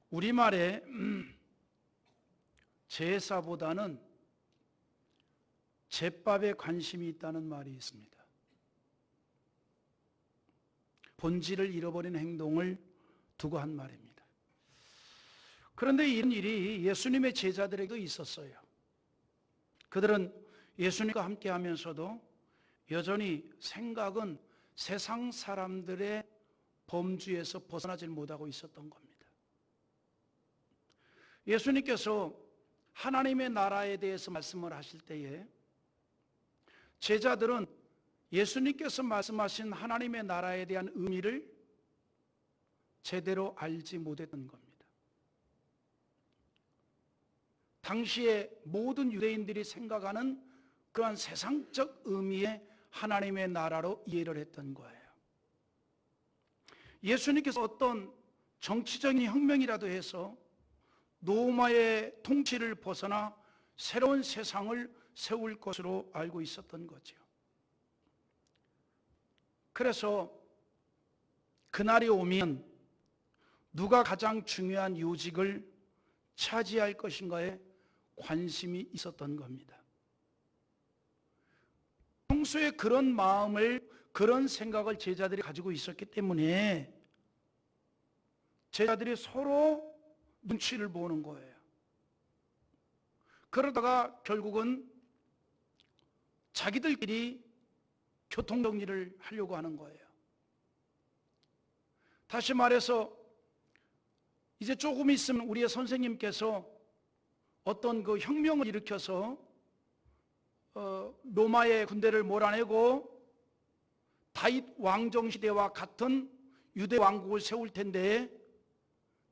우리말에 제사보다는 제밥에 관심이 있다는 말이 있습니다. 본질을 잃어버린 행동을 두고 한 말입니다. 그런데 이런 일이 예수님의 제자들에게도 있었어요. 그들은 예수님과 함께 하면서도 여전히 생각은 세상 사람들의 범주에서 벗어나질 못하고 있었던 겁니다. 예수님께서 하나님의 나라에 대해서 말씀을 하실 때에 제자들은 예수님께서 말씀하신 하나님의 나라에 대한 의미를 제대로 알지 못했던 겁니다. 당시에 모든 유대인들이 생각하는 그러한 세상적 의미의 하나님의 나라로 이해를 했던 거예요. 예수님께서 어떤 정치적인 혁명이라도 해서 로마의 통치를 벗어나 새로운 세상을 세울 것으로 알고 있었던 거죠. 그래서 그날이 오면 누가 가장 중요한 요직을 차지할 것인가에 관심이 있었던 겁니다. 평소에 그런 마음을, 그런 생각을 제자들이 가지고 있었기 때문에 제자들이 서로 눈치를 보는 거예요. 그러다가 결국은 자기들끼리 교통정리를 하려고 하는 거예요. 다시 말해서 이제 조금 있으면 우리의 선생님께서 어떤 그 혁명을 일으켜서 로마의 군대를 몰아내고 다윗 왕정 시대와 같은 유대 왕국을 세울 텐데,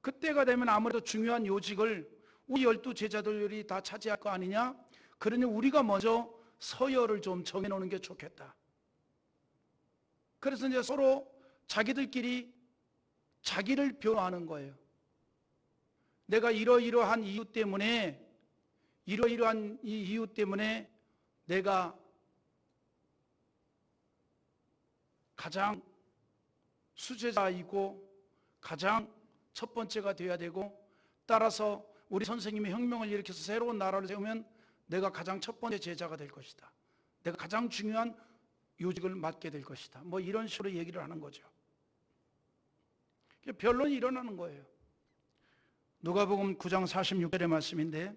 그때가 되면 아무래도 중요한 요직을 우리 12 제자들이 다 차지할 거 아니냐? 그러니 우리가 먼저 서열을 좀 정해놓는 게 좋겠다. 그래서 이제 서로 자기들끼리 자기를 변호하는 거예요. 내가 이러이러한 이유 때문에 내가 가장 수제자이고 가장 첫 번째가 되어야 되고, 따라서 우리 선생님이 혁명을 일으켜서 새로운 나라를 세우면 내가 가장 첫 번째 제자가 될 것이다. 내가 가장 중요한 요직을 맡게 될 것이다. 뭐 이런 식으로 얘기를 하는 거죠. 변론이 일어나는 거예요. 누가복음 9장 46절의 말씀인데,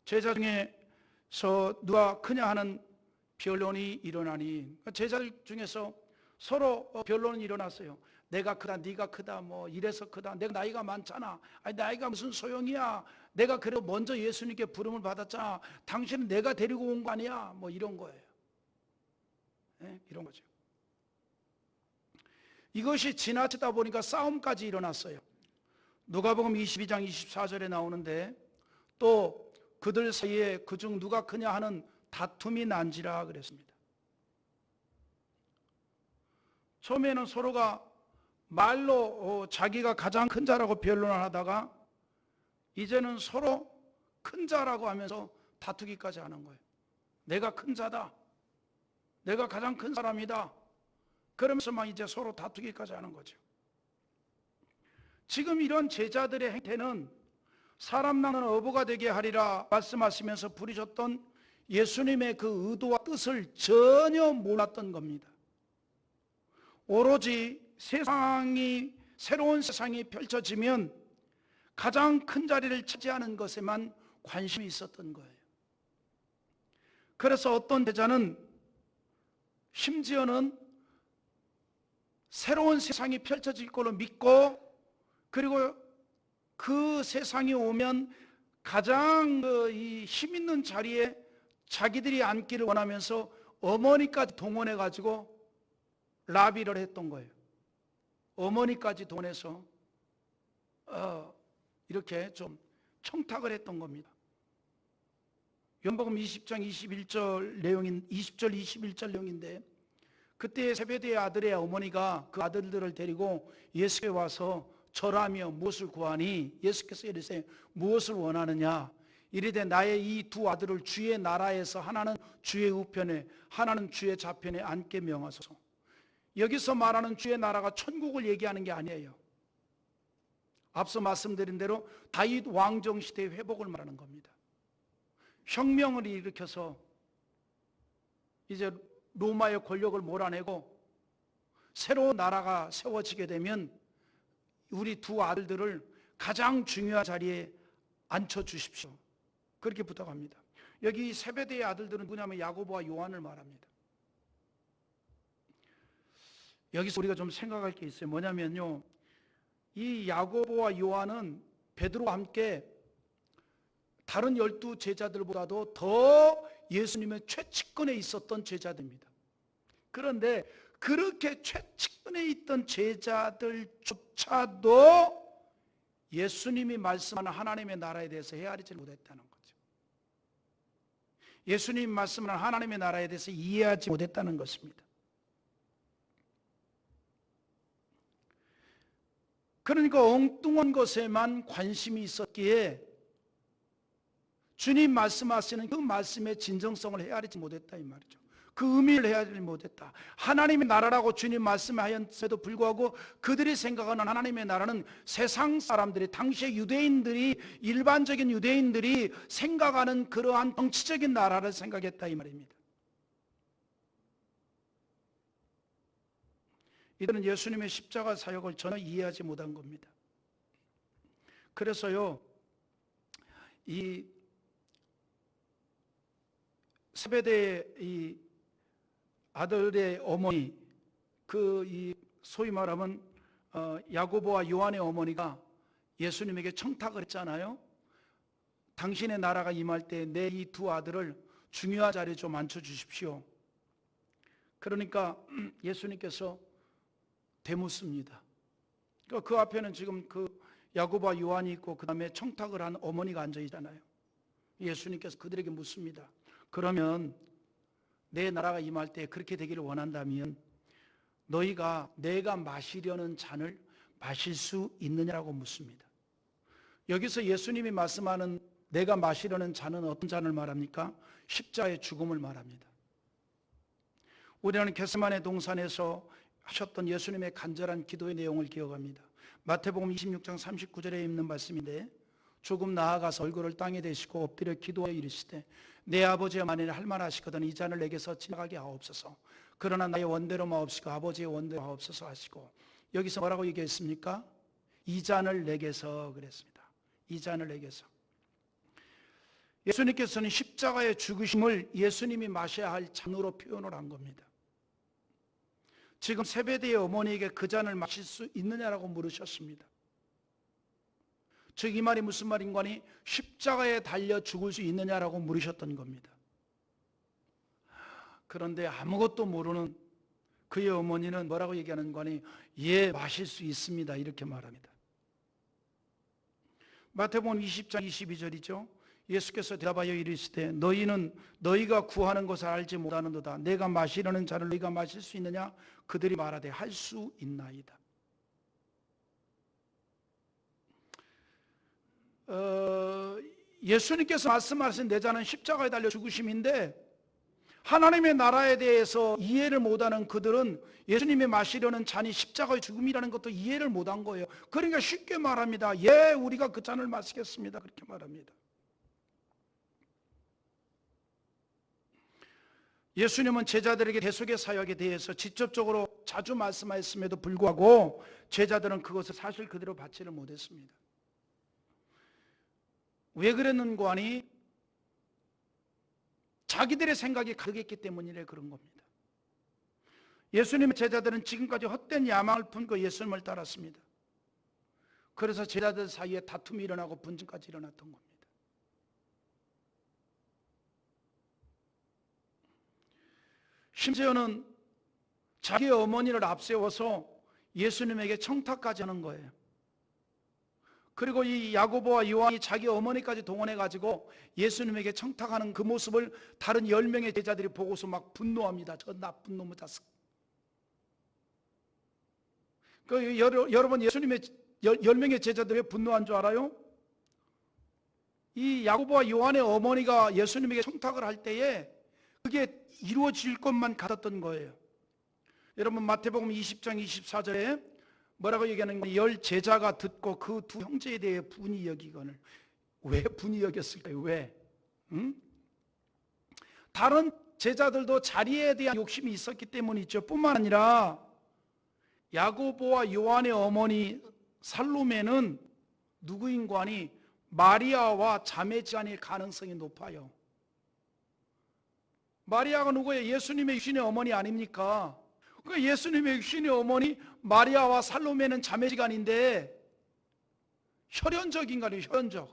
제자 중에서 누가 크냐 하는 변론이 일어나니, 제자들 중에서 서로 변론이 일어났어요. 내가 크다, 네가 크다, 뭐 이래서 크다, 내가 나이가 많잖아, 아니 나이가 무슨 소용이야, 내가 그래도 먼저 예수님께 부름을 받았잖아, 당신은 내가 데리고 온 거 아니야, 뭐 이런 거예요. 네? 이런 거죠. 이것이 지나치다 보니까 싸움까지 일어났어요. 누가복음 22장 24절에 나오는데, 또 그들 사이에 그중 누가 크냐 하는 다툼이 난지라 그랬습니다. 처음에는 서로가 말로 자기가 가장 큰 자라고 변론을 하다가 이제는 서로 큰 자라고 하면서 다투기까지 하는 거예요. 내가 큰 자다, 내가 가장 큰 사람이다, 그러면서 막 이제 서로 다투기까지 하는 거죠. 지금 이런 제자들의 행태는 사람 낳는 어부가 되게 하리라 말씀하시면서 부리셨던 예수님의 그 의도와 뜻을 전혀 몰랐던 겁니다. 오로지 새로운 세상이 펼쳐지면 가장 큰 자리를 차지하는 것에만 관심이 있었던 거예요. 그래서 어떤 제자는 심지어는 새로운 세상이 펼쳐질 걸로 믿고, 그리고 그 세상이 오면 가장 힘 있는 자리에 자기들이 앉기를 원하면서 어머니까지 동원해 가지고 라비를 했던 거예요. 어머니까지 동원해서 이렇게 좀 청탁을 했던 겁니다. 요한복음 20장 21절 내용인 20절 21절 내용인데, 그때 세베대의 아들의 어머니가 그 아들들을 데리고 예수께 와서 절하며 무엇을 구하니? 예수께서 이르시되 무엇을 원하느냐? 이르되 나의 이 두 아들을 주의 나라에서 하나는 주의 우편에 하나는 주의 좌편에 앉게 명하소서. 여기서 말하는 주의 나라가 천국을 얘기하는 게 아니에요. 앞서 말씀드린 대로 다윗 왕정 시대의 회복을 말하는 겁니다. 혁명을 일으켜서 이제 로마의 권력을 몰아내고 새로운 나라가 세워지게 되면 우리 두 아들들을 가장 중요한 자리에 앉혀주십시오. 그렇게 부탁합니다. 여기 세베대의 아들들은 누구냐면 야고보와 요한을 말합니다. 여기서 우리가 좀 생각할 게 있어요. 뭐냐면요, 이 야고보와 요한은 베드로와 함께 다른 12 제자들보다도 더 예수님의 최측근에 있었던 제자들입니다. 그런데 그렇게 최측근에 있던 제자들조차도 예수님이 말씀하는 하나님의 나라에 대해서 헤아리지 못했다는 거죠. 예수님이 말씀하는 하나님의 나라에 대해서 이해하지 못했다는 것입니다. 그러니까 엉뚱한 것에만 관심이 있었기에 주님 말씀하시는 그 말씀의 진정성을 헤아리지 못했다 이 말이죠. 그 의미를 헤아리지 못했다. 하나님의 나라라고 주님 말씀하였음에도 불구하고 그들이 생각하는 하나님의 나라는 세상 사람들이, 당시의 유대인들이, 일반적인 유대인들이 생각하는 그러한 정치적인 나라를 생각했다 이 말입니다. 이들은 예수님의 십자가 사역을 전혀 이해하지 못한 겁니다. 그래서요, 이 세베대의 이 아들의 어머니, 이 소위 말하면 야고보와 요한의 어머니가 예수님에게 청탁을 했잖아요. 당신의 나라가 임할 때 내 이 두 아들을 중요한 자리에 좀 앉혀주십시오. 그러니까 예수님께서 대묻습니다. 그 앞에는 지금 그 야고보와 요한이 있고 그 다음에 청탁을 한 어머니가 앉아 있잖아요. 예수님께서 그들에게 묻습니다. 그러면 내 나라가 임할 때 그렇게 되기를 원한다면 너희가 내가 마시려는 잔을 마실 수 있느냐라고 묻습니다. 여기서 예수님이 말씀하는 내가 마시려는 잔은 어떤 잔을 말합니까? 십자가의 죽음을 말합니다. 우리는 겟세마네 동산에서 하셨던 예수님의 간절한 기도의 내용을 기억합니다. 마태복음 26장 39절에 있는 말씀인데, 조금 나아가서 얼굴을 땅에 대시고 엎드려 기도하여 이르시되 내 아버지여 만일 할 만하시거든 이 잔을 내게서 지나가게 하옵소서. 그러나 나의 원대로 마옵시고 아버지의 원대로 하옵소서 하시고, 여기서 뭐라고 얘기했습니까? 이 잔을 내게서 그랬습니다. 이 잔을 내게서. 예수님께서는 십자가의 죽으심을 예수님이 마셔야 할 잔으로 표현을 한 겁니다. 지금 세베대의 어머니에게 그 잔을 마실 수 있느냐라고 물으셨습니다. 즉 이 말이 무슨 말인가니 십자가에 달려 죽을 수 있느냐라고 물으셨던 겁니다. 그런데 아무것도 모르는 그의 어머니는 뭐라고 얘기하는 거니? 예, 마실 수 있습니다 이렇게 말합니다. 마태복음 20장 22절이죠. 예수께서 대답하여 이르시되 너희는 너희가 구하는 것을 알지 못하는도다. 내가 마시려는 잔을 너희가 마실 수 있느냐? 그들이 말하되 할 수 있나이다. 예수님께서 말씀하신 내 잔은 십자가에 달려 죽으심인데, 하나님의 나라에 대해서 이해를 못하는 그들은 예수님이 마시려는 잔이 십자가의 죽음이라는 것도 이해를 못한 거예요. 그러니까 쉽게 말합니다. 예, 우리가 그 잔을 마시겠습니다 그렇게 말합니다. 예수님은 제자들에게 대속의 사역에 대해서 직접적으로 자주 말씀하셨음에도 불구하고 제자들은 그것을 사실 그대로 받지를 못했습니다. 왜 그랬는가 하니 자기들의 생각이 가득했기 때문이래 그런 겁니다. 예수님의 제자들은 지금까지 헛된 야망을 품고 예수님을 따랐습니다. 그래서 제자들 사이에 다툼이 일어나고 분쟁까지 일어났던 겁니다. 심지어는 자기 어머니를 앞세워서 예수님에게 청탁까지 하는 거예요. 그리고 이 야고보와 요한이 자기 어머니까지 동원해가지고 예수님에게 청탁하는 그 모습을 다른 10명의 제자들이 보고서 막 분노합니다. 저 나쁜 놈의 자식. 여러분, 예수님의 10명의 제자들이 왜 분노한 줄 알아요? 이 야고보와 요한의 어머니가 예수님에게 청탁을 할 때에 그게 이루어질 것만 같았던 거예요. 여러분, 마태복음 20장 24절에 뭐라고 얘기하는 거예요? 10 제자가 듣고 그 두 형제에 대해 분이 여기거늘. 왜 분이 여겼을까요? 왜? 응? 다른 제자들도 자리에 대한 욕심이 있었기 때문이죠. 뿐만 아니라 야고보와 요한의 어머니 살로메는 누구인 거니? 마리아와 자매지간일 가능성이 높아요. 마리아가 누구예요? 예수님의 육신의 어머니 아닙니까? 그 예수님의 육신의 어머니 마리아와 살로메는 자매지간인데 혈연적인 거예요.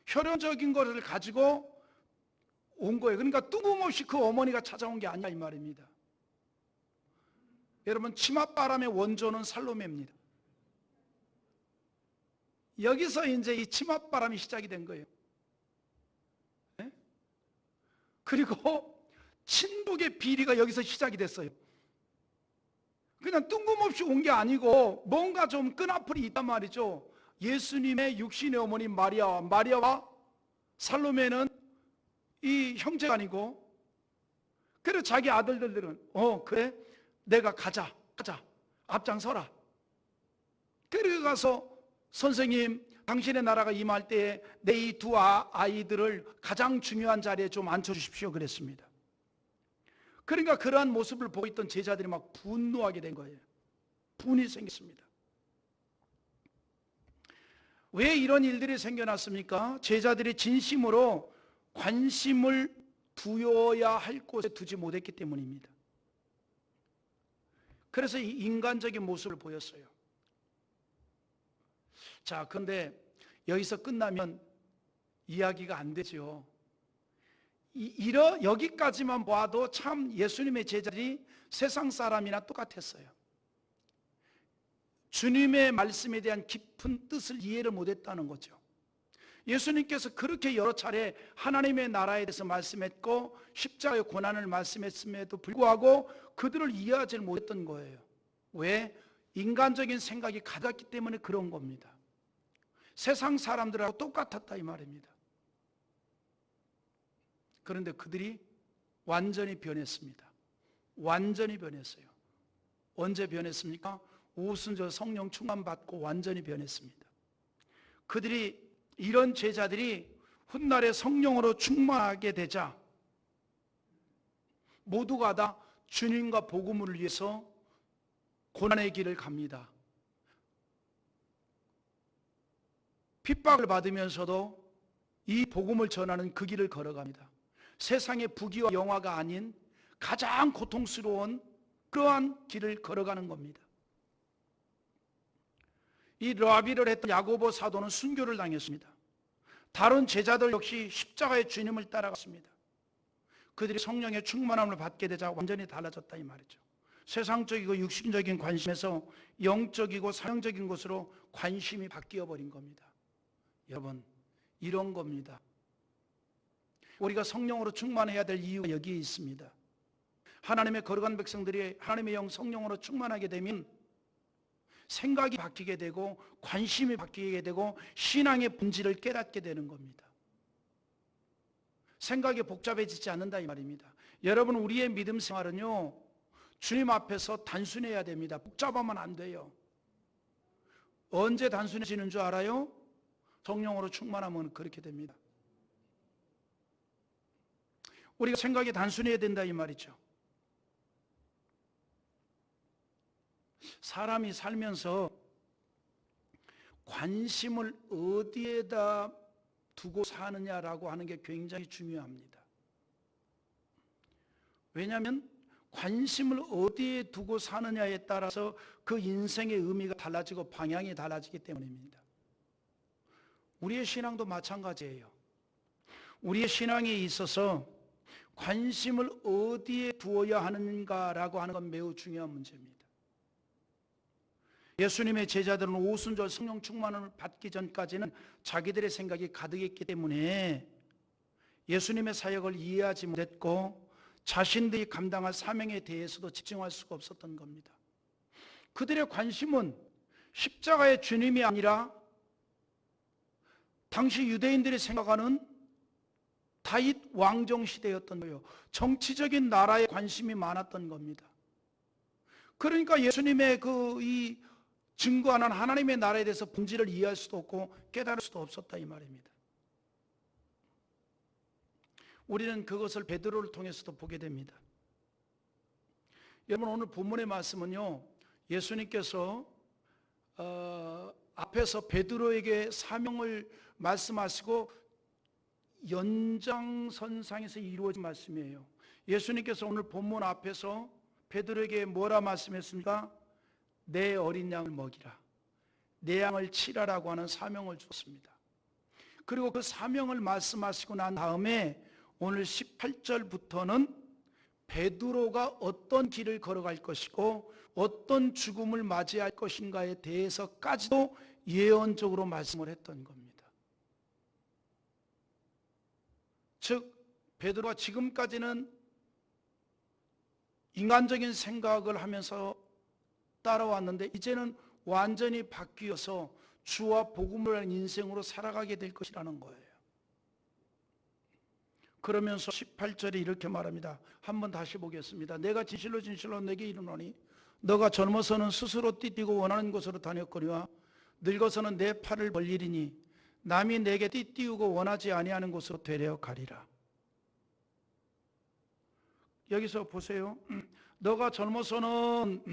혈연적인 것을 가지고 온 거예요. 그러니까 뜬금없이 그 어머니가 찾아온 게 아니야 이 말입니다. 여러분, 치맛바람의 원조는 살로메입니다. 여기서 이제 이 치맛바람이 시작이 된 거예요. 네? 그리고 친북의 비리가 여기서 시작이 됐어요. 그냥 뜬금없이 온 게 아니고 뭔가 좀 끈앞풀이 있단 말이죠. 예수님의 육신의 어머니 마리아와 살로메는 이 형제가 아니고, 그래서 자기 아들들은 그래 내가 가자 앞장서라. 그래 가서 선생님 당신의 나라가 임할 때에 내 이 두 아이들을 가장 중요한 자리에 좀 앉혀주십시오 그랬습니다. 그러니까 그러한 모습을 보고 있던 제자들이 막 분노하게 된 거예요. 분이 생겼습니다. 왜 이런 일들이 생겨났습니까? 제자들이 진심으로 관심을 두어야 할 곳에 두지 못했기 때문입니다. 그래서 이 인간적인 모습을 보였어요. 자, 그런데 여기서 끝나면 이야기가 안 되죠. 여기까지만 봐도 참 예수님의 제자들이 세상 사람이나 똑같았어요. 주님의 말씀에 대한 깊은 뜻을 이해를 못했다는 거죠. 예수님께서 그렇게 여러 차례 하나님의 나라에 대해서 말씀했고 십자가의 고난을 말씀했음에도 불구하고 그들을 이해하지 못했던 거예요. 왜? 인간적인 생각이 가득했기 때문에 그런 겁니다. 세상 사람들하고 똑같았다 이 말입니다. 그런데 그들이 완전히 변했습니다. 완전히 변했어요. 언제 변했습니까? 오순절 성령 충만 받고 완전히 변했습니다. 이런 제자들이 훗날에 성령으로 충만하게 되자 모두가 다 주님과 복음을 위해서 고난의 길을 갑니다. 핍박을 받으면서도 이 복음을 전하는 그 길을 걸어갑니다. 세상의 부귀와 영화가 아닌 가장 고통스러운 그러한 길을 걸어가는 겁니다. 이 라비를 했던 야고보 사도는 순교를 당했습니다. 다른 제자들 역시 십자가의 주님을 따라갔습니다. 그들이 성령의 충만함을 받게 되자 완전히 달라졌다 이 말이죠. 세상적이고 육신적인 관심에서 영적이고 사형적인 것으로 관심이 바뀌어 버린 겁니다. 여러분, 이런 겁니다. 우리가 성령으로 충만해야 될 이유가 여기에 있습니다. 하나님의 거룩한 백성들이 하나님의 영 성령으로 충만하게 되면 생각이 바뀌게 되고 관심이 바뀌게 되고 신앙의 본질을 깨닫게 되는 겁니다. 생각이 복잡해지지 않는다 이 말입니다. 여러분, 우리의 믿음 생활은요 주님 앞에서 단순해야 됩니다. 복잡하면 안 돼요. 언제 단순해지는 줄 알아요? 성령으로 충만하면 그렇게 됩니다. 우리가 생각이 단순해야 된다 이 말이죠. 사람이 살면서 관심을 어디에다 두고 사느냐라고 하는 게 굉장히 중요합니다. 왜냐하면 관심을 어디에 두고 사느냐에 따라서 그 인생의 의미가 달라지고 방향이 달라지기 때문입니다. 우리의 신앙도 마찬가지예요. 우리의 신앙에 있어서 관심을 어디에 두어야 하는가라고 하는 건 매우 중요한 문제입니다. 예수님의 제자들은 오순절 성령 충만을 받기 전까지는 자기들의 생각이 가득했기 때문에 예수님의 사역을 이해하지 못했고 자신들이 감당할 사명에 대해서도 집중할 수가 없었던 겁니다. 그들의 관심은 십자가의 주님이 아니라 당시 유대인들이 생각하는 다윗 왕정 시대였던 거예요. 정치적인 나라에 관심이 많았던 겁니다. 그러니까 예수님의 이 증거하는 하나님의 나라에 대해서 본질을 이해할 수도 없고 깨달을 수도 없었다 이 말입니다. 우리는 그것을 베드로를 통해서도 보게 됩니다. 여러분, 오늘 본문의 말씀은요, 예수님께서 앞에서 베드로에게 사명을 말씀하시고 연장선상에서 이루어진 말씀이에요. 예수님께서 오늘 본문 앞에서 베드로에게 뭐라 말씀했습니까? 내 어린 양을 먹이라, 내 양을 치라라고 하는 사명을 주었습니다. 그리고 그 사명을 말씀하시고 난 다음에 오늘 18절부터는 베드로가 어떤 길을 걸어갈 것이고 어떤 죽음을 맞이할 것인가에 대해서까지도 예언적으로 말씀을 했던 겁니다. 즉 베드로가 지금까지는 인간적인 생각을 하면서 따라왔는데 이제는 완전히 바뀌어서 주와 복음을 하는 인생으로 살아가게 될 것이라는 거예요. 그러면서 18절에 이렇게 말합니다. 한번 다시 보겠습니다. 내가 진실로 진실로 내게 이르노니 너가 젊어서는 스스로 띠뛰고 원하는 곳으로 다녔거니와 늙어서는 내 팔을 벌리리니 남이 내게 띠띠우고 원하지 아니하는 곳으로 데려가리라. 여기서 보세요. 너가 젊어서는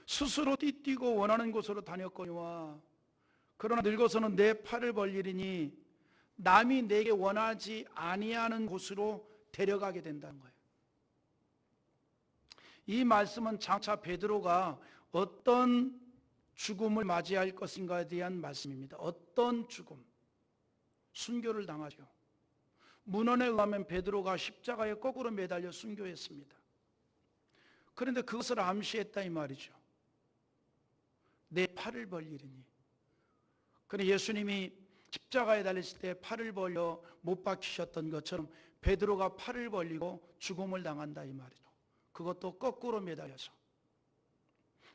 스스로 띠뛰고 원하는 곳으로 다녔거니와 그러나 늙어서는 내 팔을 벌리리니 남이 내게 원하지 아니하는 곳으로 데려가게 된다는 거예요. 이 말씀은 장차 베드로가 어떤 죽음을 맞이할 것인가에 대한 말씀입니다. 어떤 죽음? 순교를 당하죠. 문헌에 의하면 베드로가 십자가에 거꾸로 매달려 순교했습니다. 그런데 그것을 암시했다 이 말이죠. 내 팔을 벌리리니. 그런데 예수님이 십자가에 달리실 때 팔을 벌려 못 박히셨던 것처럼 베드로가 팔을 벌리고 죽음을 당한다 이 말이죠. 그것도 거꾸로 매달려서.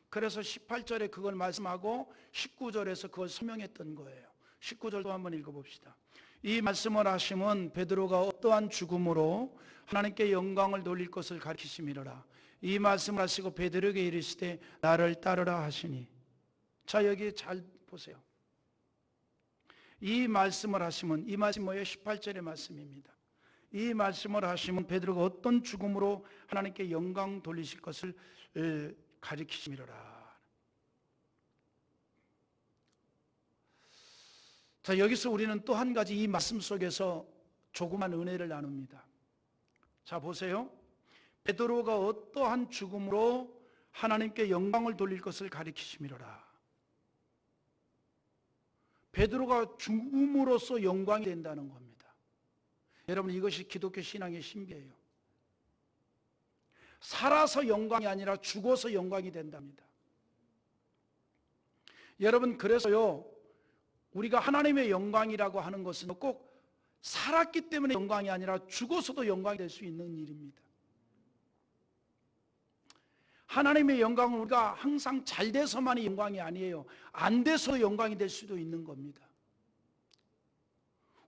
그래서 18절에 그걸 말씀하고 19절에서 그걸 설명했던 거예요. 19절도 한번 읽어봅시다. 이 말씀을 하심은 베드로가 어떠한 죽음으로 하나님께 영광을 돌릴 것을 가르치심이로라. 이 말씀을 하시고 베드로에게 이르시되 나를 따르라 하시니. 자, 여기 잘 보세요. 이 말씀을 하시면, 이 말씀이 뭐예요? 18절의 말씀입니다. 이 말씀을 하시면 베드로가 어떤 죽음으로 하나님께 영광 돌리실 것을 가르치심이로라. 자, 여기서 우리는 또 한 가지 이 말씀 속에서 조그만 은혜를 나눕니다. 자, 보세요. 베드로가 어떠한 죽음으로 하나님께 영광을 돌릴 것을 가르치심이로라. 베드로가 죽음으로써 영광이 된다는 겁니다. 여러분, 이것이 기독교 신앙의 신비예요. 살아서 영광이 아니라 죽어서 영광이 된답니다. 여러분, 그래서요, 우리가 하나님의 영광이라고 하는 것은 꼭 살았기 때문에 영광이 아니라 죽어서도 영광이 될 수 있는 일입니다. 하나님의 영광은 우리가 항상 잘 돼서만이 영광이 아니에요. 안 돼서 영광이 될 수도 있는 겁니다.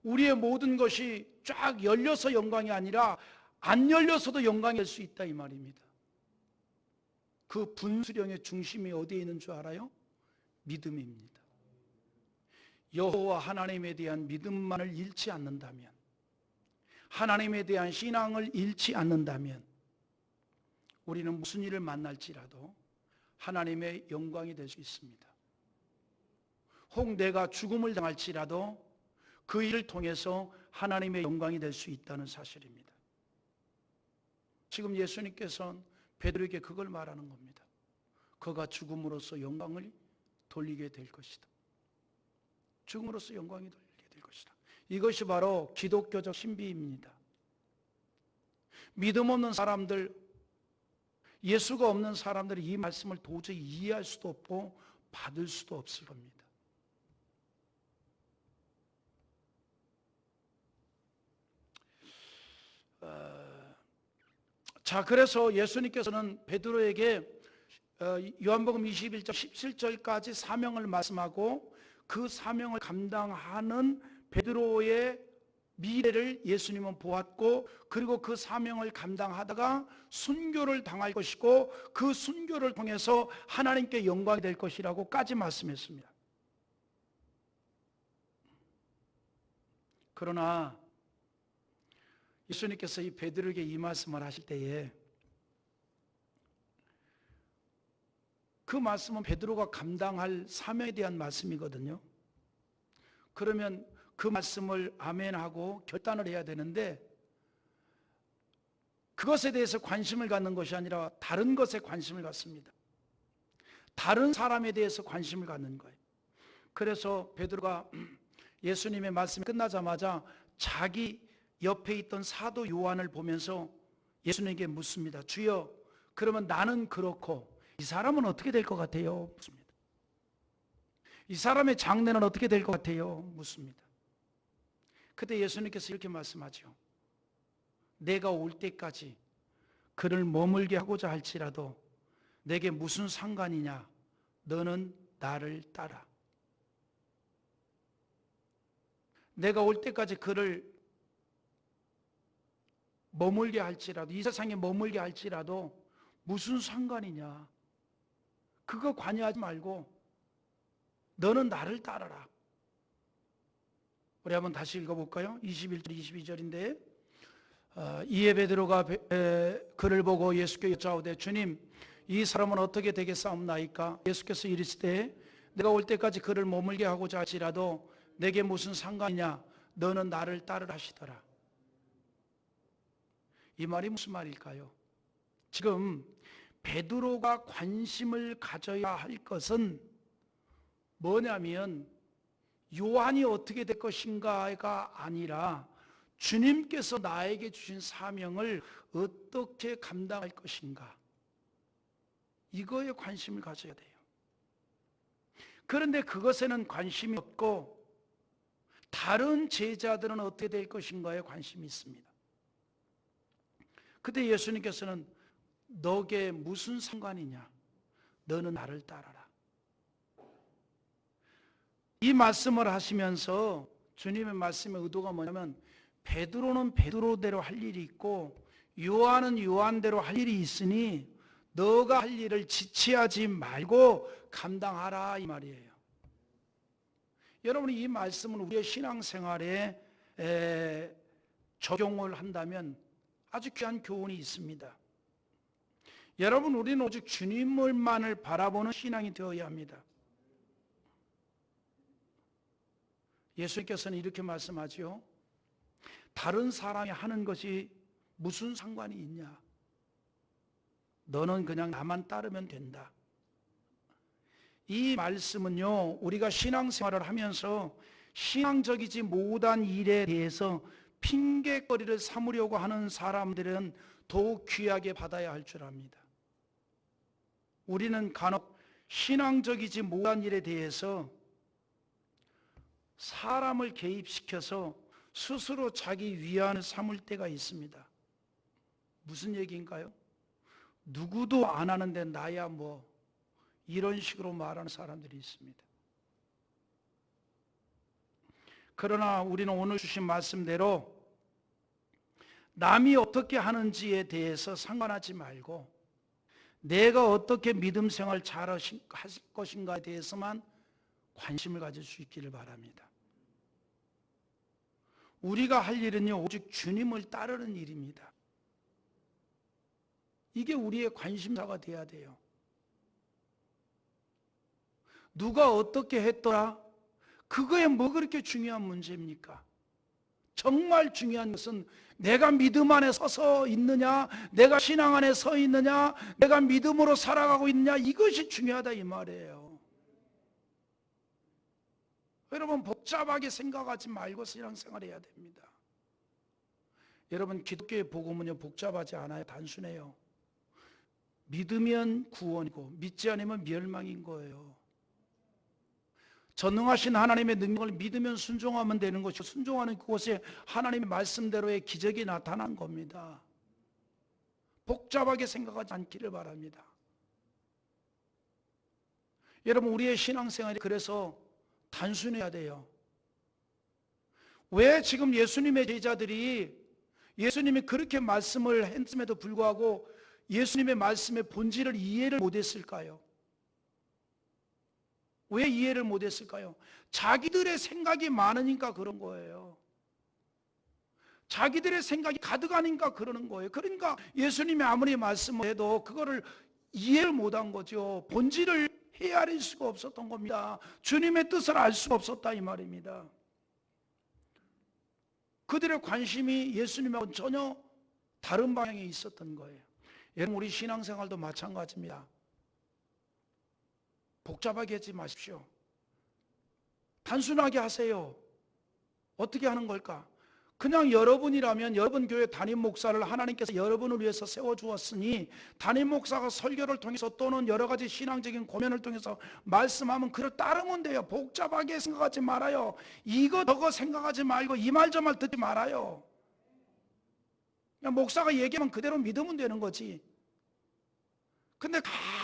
우리의 모든 것이 쫙 열려서 영광이 아니라 안 열려서도 영광이 될 수 있다 이 말입니다. 그 분수령의 중심이 어디에 있는 줄 알아요? 믿음입니다. 여호와 하나님에 대한 믿음만을 잃지 않는다면, 하나님에 대한 신앙을 잃지 않는다면 우리는 무슨 일을 만날지라도 하나님의 영광이 될 수 있습니다. 혹 내가 죽음을 당할지라도 그 일을 통해서 하나님의 영광이 될 수 있다는 사실입니다. 지금 예수님께서는 베드로에게 그걸 말하는 겁니다. 그가 죽음으로써 영광을 돌리게 될 것이다. 죽음으로써 영광이 돌리게 될 것이다. 이것이 바로 기독교적 신비입니다. 믿음 없는 사람들, 예수가 없는 사람들이 이 말씀을 도저히 이해할 수도 없고 받을 수도 없을 겁니다. 자, 그래서 예수님께서는 베드로에게 요한복음 21장 17절까지 사명을 말씀하고 그 사명을 감당하는 베드로의 미래를 예수님은 보았고, 그리고 그 사명을 감당하다가 순교를 당할 것이고, 그 순교를 통해서 하나님께 영광이 될 것이라고까지 말씀했습니다. 그러나 예수님께서 이 베드로에게 이 말씀을 하실 때에 그 말씀은 베드로가 감당할 사명에 대한 말씀이거든요. 그러면 그 말씀을 아멘하고 결단을 해야 되는데, 그것에 대해서 관심을 갖는 것이 아니라 다른 것에 관심을 갖습니다. 다른 사람에 대해서 관심을 갖는 거예요. 그래서 베드로가 예수님의 말씀이 끝나자마자 자기 옆에 있던 사도 요한을 보면서 예수님에게 묻습니다. 주여, 그러면 나는 그렇고 이 사람은 어떻게 될 것 같아요? 묻습니다. 이 사람의 장래는 어떻게 될 것 같아요? 묻습니다. 그때 예수님께서 이렇게 말씀하죠. 내가 올 때까지 그를 머물게 하고자 할지라도 내게 무슨 상관이냐? 너는 나를 따라. 내가 올 때까지 그를 머물게 할지라도, 이 세상에 머물게 할지라도 무슨 상관이냐? 그거 관여하지 말고 너는 나를 따라라. 우리 한번 다시 읽어볼까요? 21절 22절인데 이에 베드로가 그를 보고 예수께 여짜오되 주님, 이 사람은 어떻게 되겠사옵나이까? 예수께서 이르시되 내가 올 때까지 그를 머물게 하고자 할지라도 내게 무슨 상관이냐? 너는 나를 따르라 하시더라. 이 말이 무슨 말일까요? 지금 베드로가 관심을 가져야 할 것은 뭐냐면 요한이 어떻게 될 것인가가 아니라 주님께서 나에게 주신 사명을 어떻게 감당할 것인가, 이거에 관심을 가져야 돼요. 그런데 그것에는 관심이 없고 다른 제자들은 어떻게 될 것인가에 관심이 있습니다. 그때 예수님께서는 너게 무슨 상관이냐? 너는 나를 따라라. 이 말씀을 하시면서 주님의 말씀의 의도가 뭐냐면 베드로는 베드로대로 할 일이 있고 요한은 요한대로 할 일이 있으니 너가 할 일을 지체하지 말고 감당하라, 이 말이에요. 여러분, 이 말씀은 우리의 신앙생활에 적용을 한다면 아주 귀한 교훈이 있습니다. 여러분, 우리는 오직 주님을만을 바라보는 신앙이 되어야 합니다. 예수님께서는 이렇게 말씀하죠. 다른 사람이 하는 것이 무슨 상관이 있냐? 너는 그냥 나만 따르면 된다. 이 말씀은요, 우리가 신앙생활을 하면서 신앙적이지 못한 일에 대해서 핑계거리를 삼으려고 하는 사람들은 더욱 귀하게 받아야 할 줄 압니다. 우리는 간혹 신앙적이지 못한 일에 대해서 사람을 개입시켜서 스스로 자기 위안을 삼을 때가 있습니다. 무슨 얘기인가요? 누구도 안 하는데 나야 뭐, 이런 식으로 말하는 사람들이 있습니다. 그러나 우리는 오늘 주신 말씀대로 남이 어떻게 하는지에 대해서 상관하지 말고 내가 어떻게 믿음 생활 잘 하실 것인가에 대해서만 관심을 가질 수 있기를 바랍니다. 우리가 할 일은요, 오직 주님을 따르는 일입니다. 이게 우리의 관심사가 돼야 돼요. 누가 어떻게 했더라? 그거에 뭐 그렇게 중요한 문제입니까? 정말 중요한 것은 내가 믿음 안에 서서 있느냐, 내가 신앙 안에 서 있느냐, 내가 믿음으로 살아가고 있느냐, 이것이 중요하다, 이 말이에요. 여러분, 복잡하게 생각하지 말고 신앙생활 해야 됩니다. 여러분, 기독교의 복음은요, 복잡하지 않아요. 단순해요. 믿으면 구원이고 믿지 않으면 멸망인 거예요. 전능하신 하나님의 능력을 믿으면 순종하면 되는 것이고, 순종하는 그곳에 하나님의 말씀대로의 기적이 나타난 겁니다. 복잡하게 생각하지 않기를 바랍니다. 여러분, 우리의 신앙생활이 그래서 단순해야 돼요. 왜 지금 예수님의 제자들이 예수님이 그렇게 말씀을 했음에도 불구하고 예수님의 말씀의 본질을 이해를 못했을까요? 왜 이해를 못했을까요? 자기들의 생각이 많으니까 그런 거예요. 자기들의 생각이 가득하니까 그러는 거예요. 그러니까 예수님이 아무리 말씀을 해도 그거를 이해를 못한 거죠. 본질을 헤아릴 수가 없었던 겁니다. 주님의 뜻을 알 수가 없었다 이 말입니다. 그들의 관심이 예수님하고는 전혀 다른 방향에 있었던 거예요. 여러분, 우리 신앙생활도 마찬가지입니다. 복잡하게 하지 마십시오. 단순하게 하세요. 어떻게 하는 걸까? 그냥 여러분이라면 여러분 교회 담임 목사를 하나님께서 여러분을 위해서 세워주었으니 담임 목사가 설교를 통해서 또는 여러 가지 신앙적인 고면을 통해서 말씀하면 그를 따르면 돼요. 복잡하게 생각하지 말아요. 이거 저거 생각하지 말고 이 말 저 말 듣지 말아요. 그냥 목사가 얘기하면 그대로 믿으면 되는 거지. 근데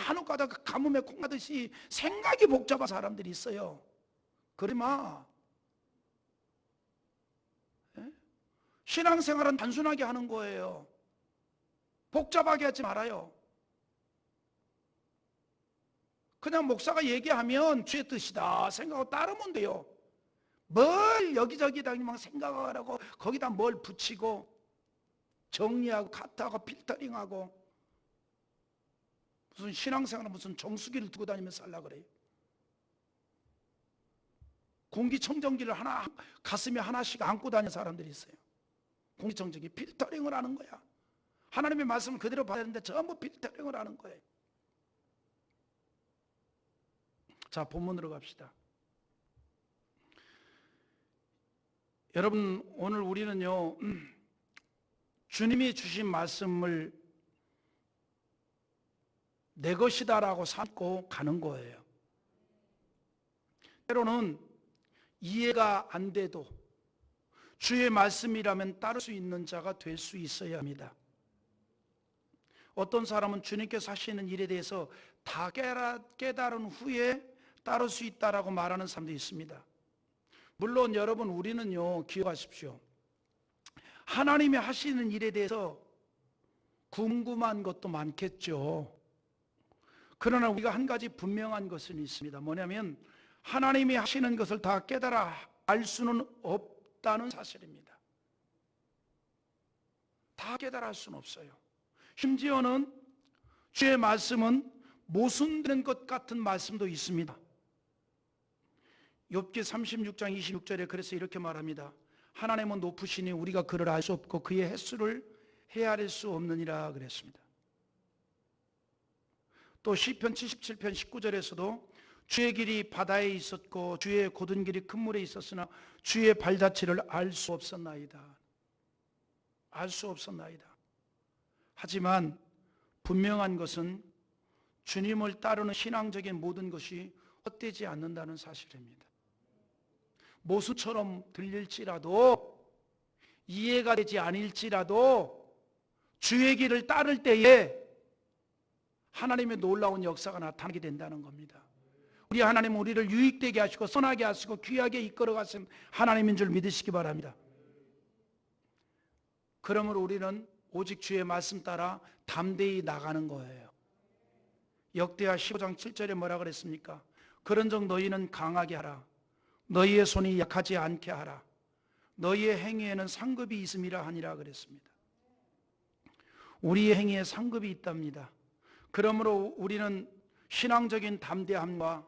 간혹 가다가 가뭄에 콩나듯이 생각이 복잡한 사람들이 있어요. 그러지 마. 신앙생활은 단순하게 하는 거예요. 복잡하게 하지 말아요. 그냥 목사가 얘기하면 주의 뜻이다 생각하고 따르면 돼요. 뭘 여기저기다 막 생각하라고 거기다 뭘 붙이고 정리하고 카트하고 필터링하고 무슨 신앙생활은 무슨 정수기를 두고 다니면서 하려고 그래요. 공기청정기를 하나 가슴에 하나씩 안고 다니는 사람들이 있어요. 공기청정기 필터링을 하는 거야. 하나님의 말씀을 그대로 봐야 되는데 전부 필터링을 하는 거예요. 자, 본문으로 갑시다. 여러분, 오늘 우리는요 주님이 주신 말씀을 내 것이다라고 삼고 가는 거예요. 때로는 이해가 안 돼도 주의 말씀이라면 따를 수 있는 자가 될 수 있어야 합니다. 어떤 사람은 주님께서 하시는 일에 대해서 다 깨달은 후에 따를 수 있다라고 말하는 사람도 있습니다. 물론 여러분, 우리는요 기억하십시오. 하나님이 하시는 일에 대해서 궁금한 것도 많겠죠. 그러나 우리가 한 가지 분명한 것은 있습니다. 뭐냐면 하나님이 하시는 것을 다 깨달아 알 수는 없다는 사실입니다. 다 깨달아 알 수는 없어요. 심지어는 주의 말씀은 모순되는 것 같은 말씀도 있습니다. 욥기 36장 26절에 그래서 이렇게 말합니다. 하나님은 높으시니 우리가 그를 알 수 없고 그의 횟수를 헤아릴 수 없느니라 그랬습니다. 또 시편 77편 19절에서도 주의 길이 바다에 있었고 주의 곧은 길이 큰 물에 있었으나 주의 발자취를 알 수 없었나이다. 알 수 없었나이다. 하지만 분명한 것은 주님을 따르는 신앙적인 모든 것이 헛되지 않는다는 사실입니다. 모순처럼 들릴지라도 이해가 되지 않을지라도 주의 길을 따를 때에 하나님의 놀라운 역사가 나타나게 된다는 겁니다. 우리 하나님은 우리를 유익되게 하시고 선하게 하시고 귀하게 이끌어 가신 하나님인 줄 믿으시기 바랍니다. 그러므로 우리는 오직 주의 말씀 따라 담대히 나가는 거예요. 역대하 15장 7절에 뭐라 그랬습니까? 그런즉 너희는 강하게 하라. 너희의 손이 약하지 않게 하라. 너희의 행위에는 상급이 있음이라 하니라 그랬습니다. 우리의 행위에 상급이 있답니다. 그러므로 우리는 신앙적인 담대함과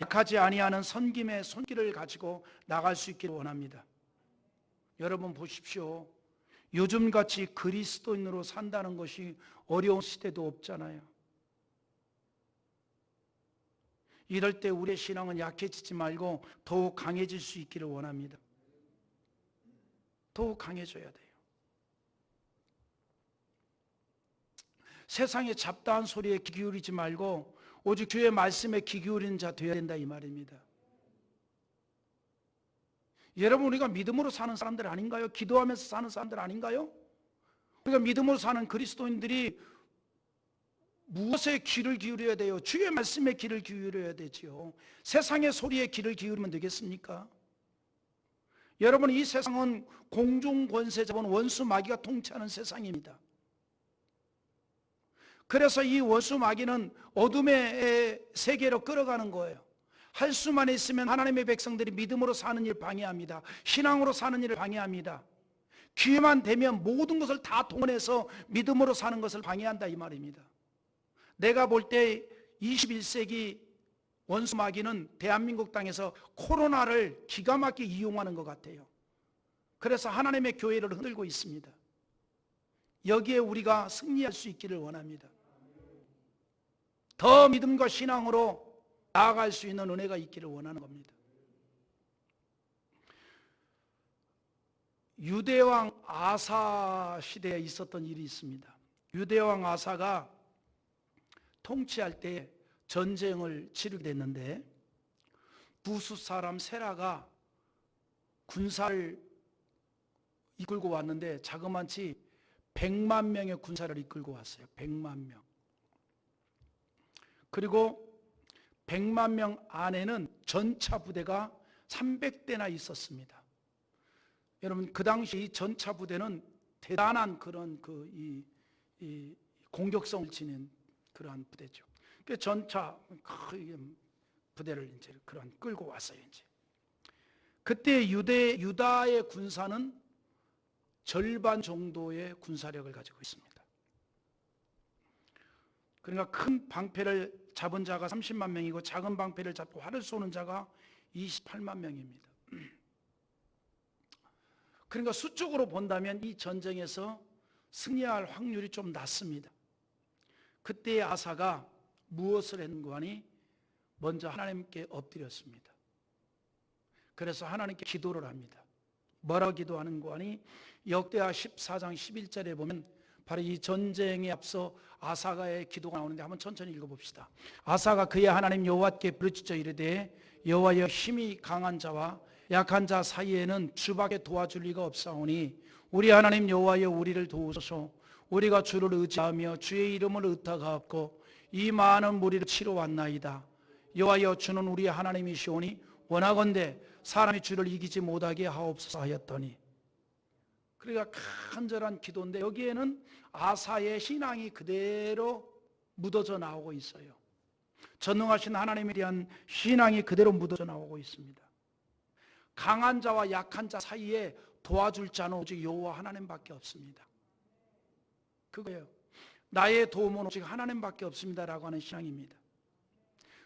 약하지 아니하는 선김의 손길을 가지고 나갈 수 있기를 원합니다. 여러분 보십시오. 요즘같이 그리스도인으로 산다는 것이 어려운 시대도 없잖아요. 이럴 때 우리의 신앙은 약해지지 말고 더욱 강해질 수 있기를 원합니다. 더욱 강해져야 돼요. 세상의 잡다한 소리에 귀 기울이지 말고 오직 주의 말씀에 귀 기울이는 자 되어야 된다 이 말입니다. 여러분, 우리가 믿음으로 사는 사람들 아닌가요? 기도하면서 사는 사람들 아닌가요? 우리가 믿음으로 사는 그리스도인들이 무엇에 귀를 기울여야 돼요? 주의 말씀에 귀를 기울여야 되지요. 세상의 소리에 귀를 기울이면 되겠습니까? 여러분, 이 세상은 공중권세 자본 원수 마귀가 통치하는 세상입니다. 그래서 이 원수 마귀는 어둠의 세계로 끌어가는 거예요. 할 수만 있으면 하나님의 백성들이 믿음으로 사는 일을 방해합니다. 신앙으로 사는 일을 방해합니다. 기회만 되면 모든 것을 다 동원해서 믿음으로 사는 것을 방해한다, 이 말입니다. 내가 볼 때 21세기 원수 마귀는 대한민국 땅에서 코로나를 기가 막히게 이용하는 것 같아요. 그래서 하나님의 교회를 흔들고 있습니다. 여기에 우리가 승리할 수 있기를 원합니다. 더 믿음과 신앙으로 나아갈 수 있는 은혜가 있기를 원하는 겁니다. 유대왕 아사 시대에 있었던 일이 있습니다. 유대왕 아사가 통치할 때 전쟁을 치르게 됐는데, 부수 사람 세라가 군사를 이끌고 왔는데 자그마치 100만 명의 군사를 이끌고 왔어요. 100만 명. 그리고 100만 명 안에는 전차 부대가 300대나 있었습니다. 여러분, 그 당시 이 전차 부대는 대단한 그런 이 공격성을 지닌 그러한 부대죠. 그 전차 부대를 이제 그런 끌고 왔어요. 이제 그때 유다의 군사는 절반 정도의 군사력을 가지고 있습니다. 그러니까 큰 방패를 잡은 자가 30만 명이고 작은 방패를 잡고 활을 쏘는 자가 28만 명입니다. 그러니까 수적으로 본다면 이 전쟁에서 승리할 확률이 좀 낮습니다. 그때 아사가 무엇을 했는가 하니 먼저 하나님께 엎드렸습니다. 그래서 하나님께 기도를 합니다. 뭐라 기도하는가 하니 역대하 14장 11절에 보면 바로 이 전쟁에 앞서 아사가의 기도가 나오는데 한번 천천히 읽어봅시다. 아사가 그의 하나님 여호와께 부르짖어 이르되 여호와여, 힘이 강한 자와 약한 자 사이에는 주밖에 도와줄 리가 없사오니 우리 하나님 여호와여, 우리를 도우소서. 우리가 주를 의지하며 주의 이름을 의탁하옵고 이 많은 무리를 치러 왔나이다. 여호와여, 주는 우리 하나님이시오니 원하건대 사람이 주를 이기지 못하게 하옵소서 하였더니, 그러니까 간절한 기도인데 여기에는 아사의 신앙이 그대로 묻어져 나오고 있어요. 전능하신 하나님에 대한 신앙이 그대로 묻어져 나오고 있습니다. 강한 자와 약한 자 사이에 도와줄 자는 오직 여호와 하나님밖에 없습니다. 그거예요. 나의 도움은 오직 하나님밖에 없습니다라고 하는 신앙입니다.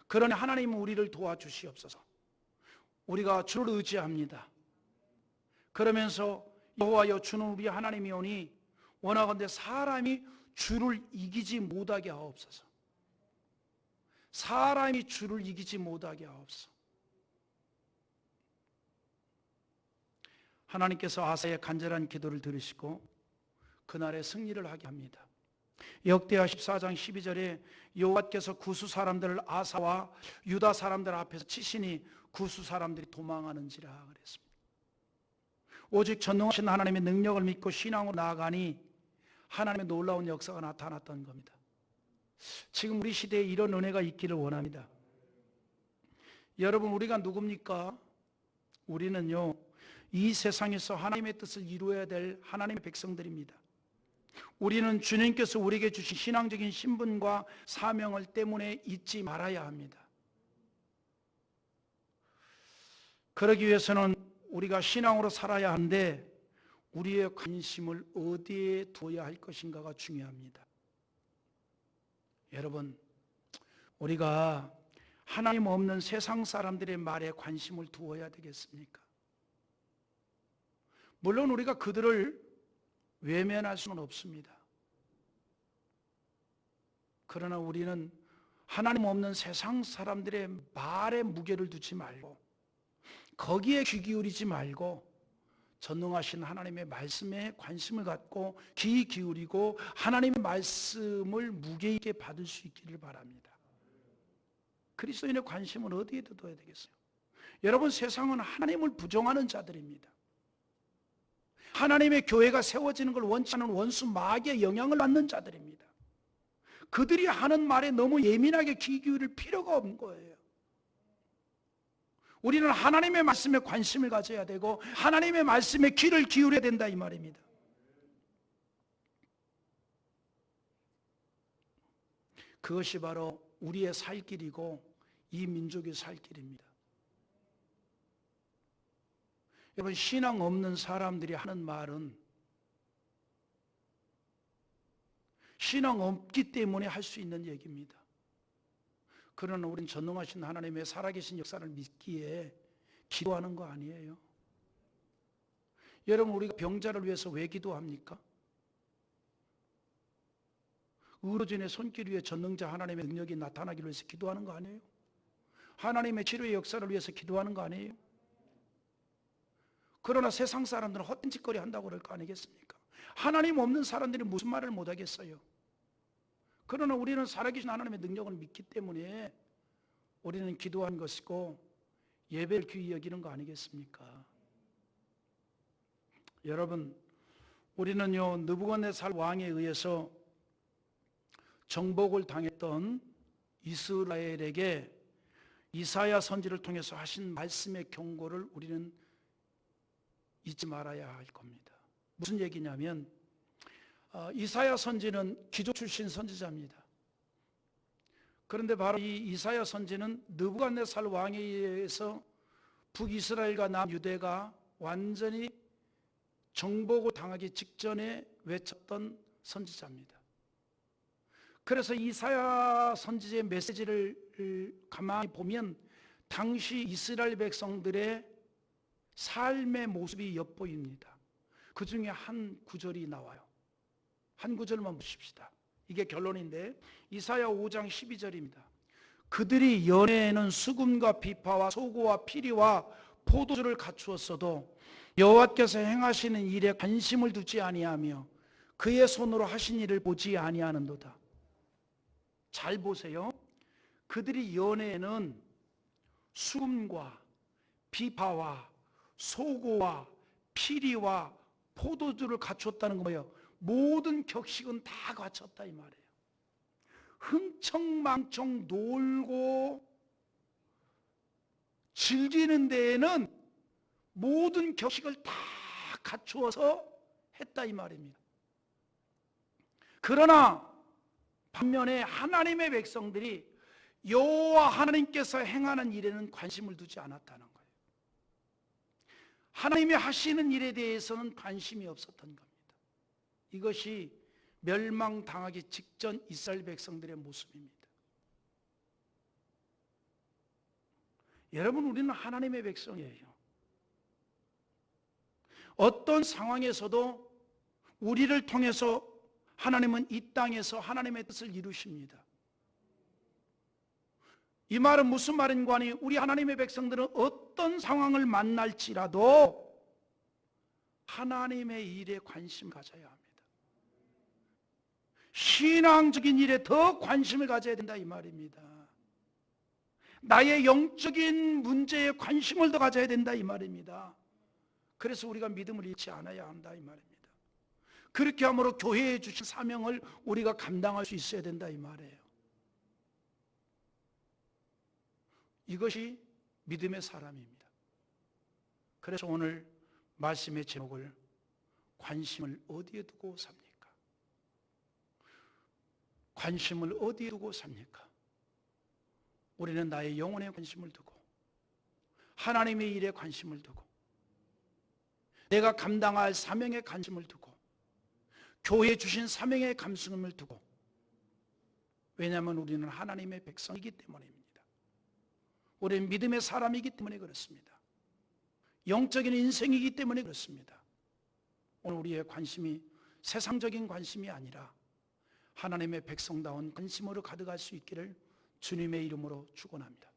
그러니 하나님은 우리를 도와주시옵소서. 우리가 주를 의지합니다. 그러면서 여호와여, 주는 우리 하나님이오니 원하건대 사람이 주를 이기지 못하게 하옵소서. 사람이 주를 이기지 못하게 하옵소서. 하나님께서 아사의 간절한 기도를 들으시고 그날의 승리를 하게 합니다. 역대하 14장 12절에 여호와께서 구수 사람들을 아사와 유다 사람들 앞에서 치시니 구수 사람들이 도망하는지라 그랬습니다. 오직 전능하신 하나님의 능력을 믿고 신앙으로 나아가니 하나님의 놀라운 역사가 나타났던 겁니다. 지금 우리 시대에 이런 은혜가 있기를 원합니다. 여러분, 우리가 누굽니까? 우리는요, 이 세상에서 하나님의 뜻을 이루어야 될 하나님의 백성들입니다. 우리는 주님께서 우리에게 주신 신앙적인 신분과 사명을 때문에 잊지 말아야 합니다. 그러기 위해서는 우리가 신앙으로 살아야 하는데 우리의 관심을 어디에 두어야 할 것인가가 중요합니다. 여러분, 우리가 하나님 없는 세상 사람들의 말에 관심을 두어야 되겠습니까? 물론 우리가 그들을 외면할 수는 없습니다. 그러나 우리는 하나님 없는 세상 사람들의 말에 무게를 두지 말고 거기에 귀 기울이지 말고 전능하신 하나님의 말씀에 관심을 갖고 귀 기울이고 하나님의 말씀을 무게 있게 받을 수 있기를 바랍니다. 그리스도인의 관심은 어디에 둬야 되겠어요? 여러분, 세상은 하나님을 부정하는 자들입니다. 하나님의 교회가 세워지는 걸 원치 않는 원수 마귀의 영향을 받는 자들입니다. 그들이 하는 말에 너무 예민하게 귀 기울일 필요가 없는 거예요. 우리는 하나님의 말씀에 관심을 가져야 되고 하나님의 말씀에 귀를 기울여야 된다 이 말입니다. 그것이 바로 우리의 살 길이고 이 민족의 살 길입니다. 여러분, 신앙 없는 사람들이 하는 말은 신앙 없기 때문에 할 수 있는 얘기입니다. 그러나 우리는 전능하신 하나님의 살아계신 역사를 믿기에 기도하는 거 아니에요. 여러분, 우리가 병자를 위해서 왜 기도합니까? 의로진의 손길 위에 전능자 하나님의 능력이 나타나기를 위해서 기도하는 거 아니에요? 하나님의 치료의 역사를 위해서 기도하는 거 아니에요? 그러나 세상 사람들은 헛된 짓거리 한다고 그럴 거 아니겠습니까? 하나님 없는 사람들이 무슨 말을 못 하겠어요? 그러나 우리는 살아계신 하나님의 능력을 믿기 때문에 우리는 기도한 것이고 예배를 귀히 여기는 거 아니겠습니까? 여러분, 우리는요 느부갓네살 왕에 의해서 정복을 당했던 이스라엘에게 이사야 선지를 통해서 하신 말씀의 경고를 우리는 잊지 말아야 할 겁니다. 무슨 얘기냐면 이사야 선지는 귀족 출신 선지자입니다. 그런데 바로 이 이사야 선지는 느부갓네살 왕에 의해서 북이스라엘과 남유대가 완전히 정복을 당하기 직전에 외쳤던 선지자입니다. 그래서 이사야 선지자의 메시지를 가만히 보면 당시 이스라엘 백성들의 삶의 모습이 엿보입니다. 그 중에 한 구절이 나와요. 한 구절만 보십시다. 이게 결론인데 이사야 5장 12절입니다. 그들이 연애에는 수금과 비파와 소고와 피리와 포도주를 갖추었어도 여호와께서 행하시는 일에 관심을 두지 아니하며 그의 손으로 하신 일을 보지 아니하는도다. 잘 보세요. 그들이 연애에는 수금과 비파와 소고와 피리와 포도주를 갖췄다는 거예요. 모든 격식은 다 갖췄다 이 말이에요. 흥청망청 놀고 즐기는 데에는 모든 격식을 다 갖추어서 했다 이 말입니다. 그러나 반면에 하나님의 백성들이 여호와 하나님께서 행하는 일에는 관심을 두지 않았다는 거예요. 하나님이 하시는 일에 대해서는 관심이 없었던 겁니다. 이것이 멸망당하기 직전 이스라엘 백성들의 모습입니다. 여러분, 우리는 하나님의 백성이에요. 어떤 상황에서도 우리를 통해서 하나님은 이 땅에서 하나님의 뜻을 이루십니다. 이 말은 무슨 말인가 하니 우리 하나님의 백성들은 어떤 상황을 만날지라도 하나님의 일에 관심을 가져야 합니다. 신앙적인 일에 더 관심을 가져야 된다 이 말입니다. 나의 영적인 문제에 관심을 더 가져야 된다 이 말입니다. 그래서 우리가 믿음을 잃지 않아야 한다 이 말입니다. 그렇게 함으로 교회에 주신 사명을 우리가 감당할 수 있어야 된다 이 말이에요. 이것이 믿음의 사람입니다. 그래서 오늘 말씀의 제목을 관심을 어디에 두고 삽니까? 관심을 어디에 두고 삽니까? 우리는 나의 영혼에 관심을 두고 하나님의 일에 관심을 두고 내가 감당할 사명에 관심을 두고 교회에 주신 사명에 관심을 두고, 왜냐하면 우리는 하나님의 백성이기 때문입니다. 우리는 믿음의 사람이기 때문에 그렇습니다. 영적인 인생이기 때문에 그렇습니다. 오늘 우리의 관심이 세상적인 관심이 아니라 하나님의 백성다운 관심으로 가득할 수 있기를 주님의 이름으로 축원합니다.